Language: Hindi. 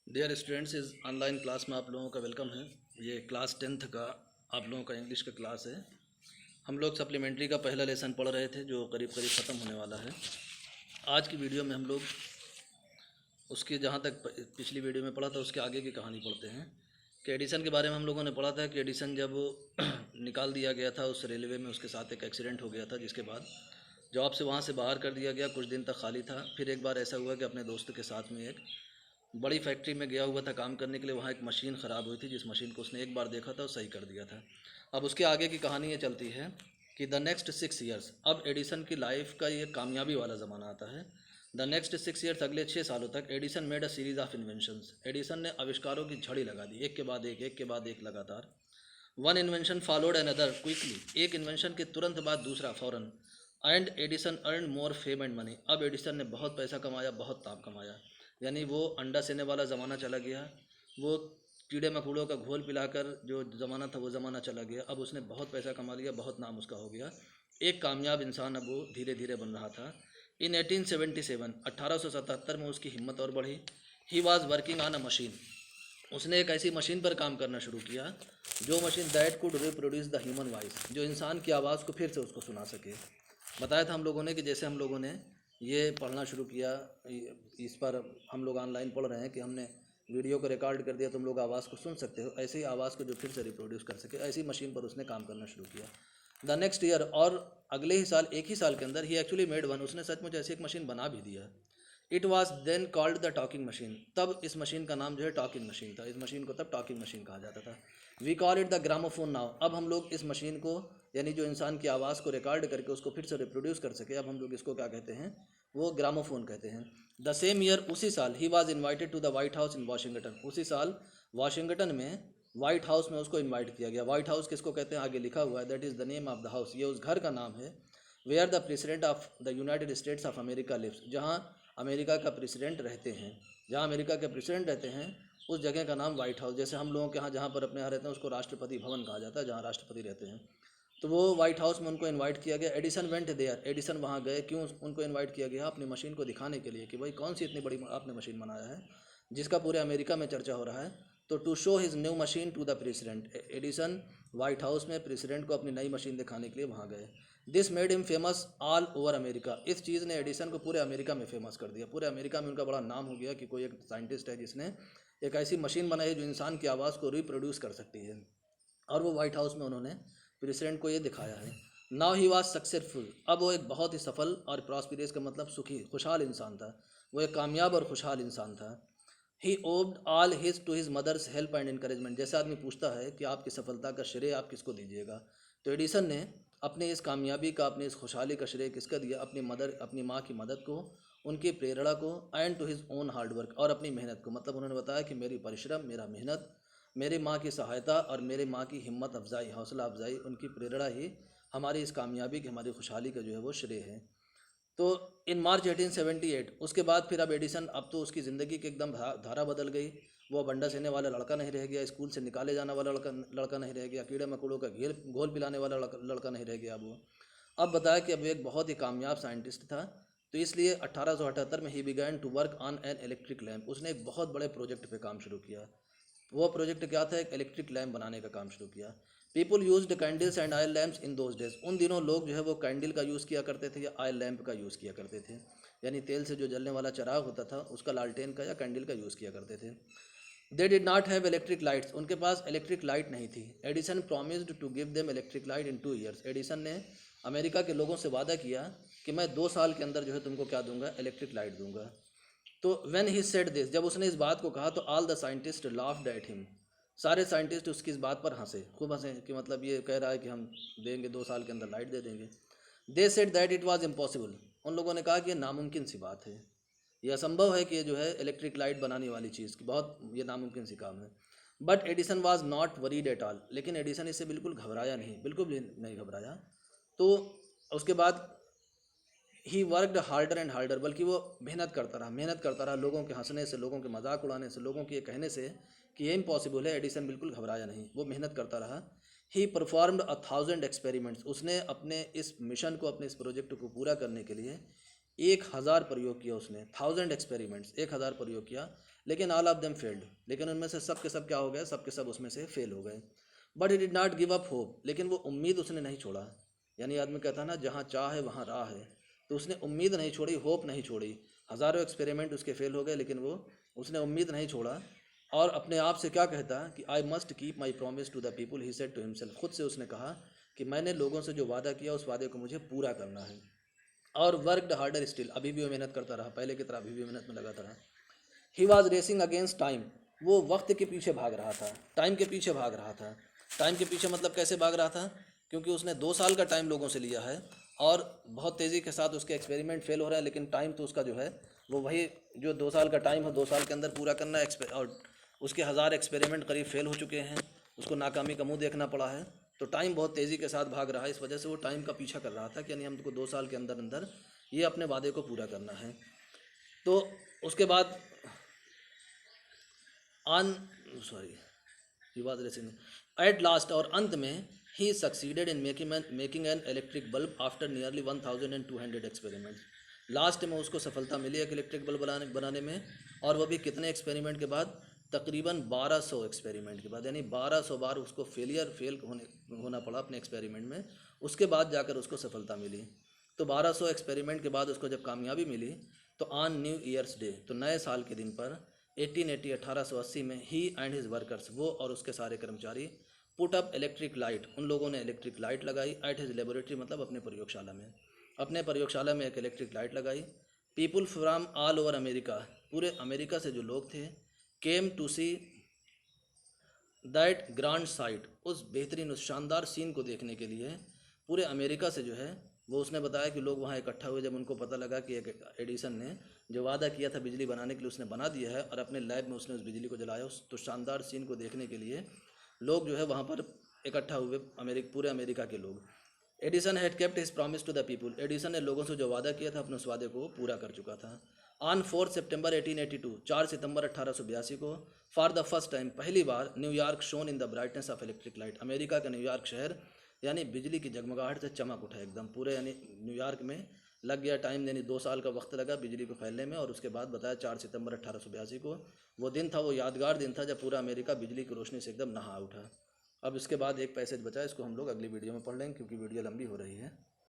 डियर स्टूडेंट्स, इस ऑनलाइन क्लास में आप लोगों का वेलकम है। ये क्लास 10th का आप लोगों का इंग्लिश का क्लास है। हम लोग सप्लीमेंट्री का पहला लेसन पढ़ रहे थे जो करीब करीब ख़त्म होने वाला है। आज की वीडियो में हम लोग उसकी जहाँ तक पिछली वीडियो में पढ़ा था उसके आगे की कहानी पढ़ते हैं कि एडिसन के बारे में हम लोगों ने पढ़ा था कि एडिसन जब निकाल दिया गया था उस रेलवे में, उसके साथ एक एक्सीडेंट हो गया था जिसके बाद जॉब से वहाँ से बाहर कर दिया गया। कुछ दिन तक खाली था। फिर एक बार ऐसा हुआ कि अपने दोस्त के साथ में एक बड़ी फैक्ट्री में गया हुआ था काम करने के लिए। वहाँ एक मशीन ख़राब हुई थी जिस मशीन को उसने एक बार देखा था और सही कर दिया था। अब उसके आगे की कहानी ये चलती है कि द नेक्स्ट 6 ईयर्स, अब एडिसन की लाइफ का ये कामयाबी वाला ज़माना आता है। द नेक्स्ट 6 ईयर्स, अगले 6 सालों तक Edison made a series of inventions. Edison ने आविष्कारों की झड़ी लगा दी, एक के बाद एक लगातार। One invention followed another quickly, एक इन्वेंशन के तुरंत बाद दूसरा फ़ौरन। And Edison earn more fame and money, अब एडिसन ने बहुत पैसा कमाया, बहुत नाम कमाया। यानी वो अंडा सेने वाला ज़माना चला गया, वो कीड़े मकोड़ों का घोल पिलाकर जो ज़माना था वो ज़माना चला गया। अब उसने बहुत पैसा कमा लिया, बहुत नाम उसका हो गया, एक कामयाब इंसान अब वो धीरे धीरे बन रहा था। इन 1877, 1877 में उसकी हिम्मत और बढ़ी। He was working on a machine, उसने एक ऐसी मशीन पर काम करना शुरू किया जो machine that could reproduce the human voice, जो इंसान की आवाज़ को फिर से उसको सुना सके। बताया था हम लोगों ने कि जैसे हम लोगों ने ये पढ़ना शुरू किया, इस पर हम लोग ऑनलाइन पढ़ रहे हैं कि हमने वीडियो को रिकॉर्ड कर दिया, तुम लोग आवाज़ को सुन सकते हो। ऐसे ही आवाज़ को जो फिर से रिप्रोड्यूस कर सके, ऐसी मशीन पर उसने काम करना शुरू किया। द नेक्स्ट ईयर, और अगले ही साल, एक ही साल के अंदर ही एक्चुअली मेड वन, उसने सचमुच ऐसी एक मशीन बना भी दिया। It was then called the talking machine, तब इस मशीन का नाम जो है टॉकिंग मशीन था। इस मशीन को तब टॉकिंग मशीन कहा जाता था। We call it the gramophone now, अब हम लोग इस मशीन को, यानी जो इंसान की आवाज़ को रिकॉर्ड करके उसको फिर से रिप्रोड्यूस कर सके, अब हम लोग इसको क्या कहते हैं, वो ग्रामोफोन कहते हैं। द सेम ईयर, उसी साल, he was invited to the White House in Washington, उसी साल वाशिंगटन में वाइट हाउस में उसको इन्वाइट किया गया। वाइट हाउस किसको कहते हैं आगे लिखा हुआ है, that is the name of the house, ये उस घर का नाम है। Where the president of the United States of America lives, जहाँ अमेरिका का प्रेसिडेंट रहते हैं, जहाँ अमेरिका के प्रेसिडेंट रहते हैं उस जगह का नाम वाइट हाउस। जैसे हम लोगों के यहाँ जहाँ पर अपने यहाँ रहते हैं उसको राष्ट्रपति भवन कहा जाता है, जहाँ राष्ट्रपति रहते हैं। तो वो वाइट हाउस में उनको इनवाइट किया गया। एडिसन वेंट देयर, एडिसन वहाँ गए। क्यों उनको इनवाइट किया गया? अपनी मशीन को दिखाने के लिए कि भाई कौन सी इतनी बड़ी आपने मशीन बनाया है जिसका पूरे अमेरिका में चर्चा हो रहा है। तो to show his new machine to the president, Edison White House में प्रेसिडेंट को अपनी नई मशीन दिखाने के लिए वहाँ गए। This made him famous all over America, इस चीज़ ने एडिसन को पूरे अमेरिका में फेमस कर दिया। पूरे अमेरिका में उनका बड़ा नाम हो गया कि कोई एक साइंटिस्ट है जिसने एक ऐसी मशीन बनाई जो इंसान की आवाज़ को रिप्रोड्यूस कर सकती है। और वो वाइट हाउस में उन्होंने प्रेसिडेंट को ये दिखाया है। नाउ ही वॉज सक्सेसफुल, अब वो एक बहुत ही सफल और प्रॉस्पिरियस का मतलब सुखी खुशहाल इंसान था। वो एक कामयाब और खुशहाल इंसान था। He owed all his to his mother's help and encouragement, जैसे आदमी पूछता है कि आपकी सफलता का श्रेय आप किसको दीजिएगा, तो एडिसन ने अपने इस कामयाबी का, अपने इस खुशहाली का श्रेय किसका दिया? अपनी मदर, अपनी माँ की मदद को, उनकी प्रेरणा को, and to his own hard work, और अपनी मेहनत को। मतलब उन्होंने बताया कि मेरी परिश्रम, मेरा मेहनत, मेरी माँ की सहायता और मेरे माँ की हिम्मत अफजाई, हौसला अफजाई, उनकी प्रेरणा ही हमारी इस कामयाबी की, हमारी खुशहाली का जो है वो श्रेय है। तो इन मार्च 1878, उसके बाद फिर अब एडिसन, अब तो उसकी ज़िंदगी की एकदम धारा बदल गई। वो अब अंडा सेने वाला लड़का नहीं रह गया, स्कूल से निकाले जाने वाला लड़का नहीं रह गया, कीड़े मकोड़ों का घेर घोल पिलाने वाला लड़का नहीं रह गया। अब वो अब बताया कि अब एक बहुत ही कामयाब साइंटिस्ट था। तो इसलिए 1878 में ही began to work on an electric lamp, उसने एक बहुत बड़े प्रोजेक्ट पे काम शुरू किया। वो प्रोजेक्ट क्या था? एक इलेक्ट्रिक लैम्प बनाने का काम शुरू किया। People used candles and oil lamps in those days, उन दिनों लोग जो है वो कैंडल का यूज़ किया करते थे या ऑयल लैम्प का यूज़ किया करते थे, यानी तेल से जो जलने वाला चिराग होता था उसका, लालटेन का या कैंडल का यूज़ किया करते थे। They did not have electric lights, उनके पास इलेक्ट्रिक लाइट नहीं थी। Edison promised to give them electric light in 2 years, Edison ने अमेरिका के लोगों से वादा किया कि मैं 2 साल के अंदर जो है तुमको क्या दूंगा? इलेक्ट्रिक लाइट दूंगा। तो व्हेन ही सेड दिस, जब उसने इस बात को कहा तो all the scientist laughed at him, सारे साइंटिस्ट उसकी इस बात पर हंसे, खूब हंसे कि मतलब ये कह रहा है कि हम देंगे 2 साल के अंदर लाइट दे देंगे। They said that it was impossible, उन लोगों ने कहा कि ये नामुमकिन सी बात है, यह असंभव है कि ये जो है इलेक्ट्रिक लाइट बनाने वाली चीज़ की, बहुत ये नामुमकिन सी काम है। But Edison was not worried at all, लेकिन एडिसन इससे बिल्कुल घबराया नहीं, बिल्कुल भी नहीं घबराया। तो उसके बाद he worked harder and harder, बल्कि वो मेहनत करता रहा, लोगों के हंसने से, लोगों के मजाक उड़ाने से, लोगों के ये कहने से कि ये इम्पॉसिबल है, एडिसन बिल्कुल घबराया नहीं, वो मेहनत करता रहा। ही परफॉर्म्ड 1000 एक्सपेरिमेंट्स, उसने अपने इस मिशन को, अपने इस प्रोजेक्ट को पूरा करने के लिए 1000 प्रयोग किया उसने, 1000 एक्सपेरिमेंट्स, 1000 प्रयोग किया, लेकिन ऑल ऑफ देम फेल्ड, लेकिन उनमें से सब के सब क्या हो गए, सब के सब उसमें से फेल हो गए। But he did not give up hope, लेकिन वो उम्मीद उसने नहीं छोड़ा। यानी आदमी कहता है ना, जहाँ चाह है वहाँ राह है, तो उसने उम्मीद नहीं छोड़ी, होप नहीं छोड़ी। हज़ारों एक्सपेरिमेंट उसके फेल हो गए, लेकिन उसने उम्मीद नहीं छोड़ा। और अपने आप से क्या कहता कि I must keep my promise to the people, he said to himself, खुद से उसने कहा कि मैंने लोगों से जो वादा किया उस वादे को मुझे पूरा करना है। और वर्कड हार्डर स्टिल, अभी भी वो मेहनत करता रहा, पहले की तरह अभी भी मेहनत में लगाता रहा। ही वॉज रेसिंग अगेंस्ट टाइम, वो वक्त के पीछे भाग रहा था, टाइम के पीछे भाग रहा था। टाइम के पीछे मतलब कैसे भाग रहा था, क्योंकि उसने 2 साल का टाइम लोगों से लिया है और बहुत तेज़ी के साथ उसके एक्सपेरिमेंट फेल हो रहा है, लेकिन टाइम तो उसका जो है वो वही जो 2 साल का टाइम है, 2 साल के अंदर पूरा करना है। और उसके 1000 एक्सपेरिमेंट करीब फेल हो चुके हैं, उसको नाकामी का मुंह देखना पड़ा है। तो टाइम बहुत तेज़ी के साथ भाग रहा है, इस वजह से वो टाइम का पीछा कर रहा था कि यानी हमको 2 साल के अंदर अंदर ये अपने वादे को पूरा करना है। तो उसके बाद on sorry he was racing at last, और अंत में he succeeded in making an electric bulb after nearly 1200 experiments. Last में उसको सफलता मिली एक इलेक्ट्रिक बल्ब बनाने में, और वह भी कितने एक्सपेरिमेंट के बाद, तकरीबन 1200 एक्सपेरिमेंट के बाद, यानी 1200 बार उसको फेल होना पड़ा अपने एक्सपेरिमेंट में, उसके बाद जाकर उसको सफलता मिली। तो 1200 एक्सपेरिमेंट के बाद उसको जब कामयाबी मिली, तो ऑन न्यू ईयर्स डे, तो नए साल के दिन पर 1880 में ही एंड हिज वर्कर्स, वो और उसके सारे कर्मचारी, पुट अप इलेक्ट्रिक लाइट, उन लोगों ने इलेक्ट्रिक लाइट लगाई एट हिज लेबोरेटरी, मतलब अपने प्रयोगशाला में, अपने प्रयोगशाला में एक इलेक्ट्रिक लाइट लगाई। People from all over America, पूरे अमेरिका से जो लोग थे, came to see that grand sight, उस बेहतरीन उस शानदार सीन को देखने के लिए पूरे अमेरिका से जो है वो, उसने बताया कि लोग वहाँ इकट्ठा हुए जब उनको पता लगा कि एक एडिसन ने जो वादा किया था बिजली बनाने के लिए उसने बना दिया है, और अपने लैब में उसने उस बिजली को जलाया। उस तो शानदार सीन को देखने के लिए लोग जो है वहाँ पर इकट्ठा हुए, पूरे अमेरिका के लोग। Edison had kept his promise to the people, Edison ने लोगों से जो वादा किया था अपने उस वादे को पूरा कर चुका था। ऑन 4 सितंबर 1882, 4 सितंबर 1882 को, फॉर द फर्स्ट टाइम, पहली बार, New York shown in the brightness of electric light, America का न्यूयॉर्क शहर यानी बिजली की जगमगाहट से चमक उठा एकदम पूरे, यानी न्यूयॉर्क में लग गया टाइम, यानी 2 साल का वक्त लगा बिजली को फैलने में। और उसके बाद बताया 4 सितंबर 1882 को वो दिन था, वो यादगार दिन था जब पूरा अमेरिका बिजली की रोशनी से एकदम नहा उठा। अब इसके बाद एक पैसेज बचा है, इसको हम लोग अगली वीडियो में पढ़ लेंगे क्योंकि वीडियो लंबी हो रही है।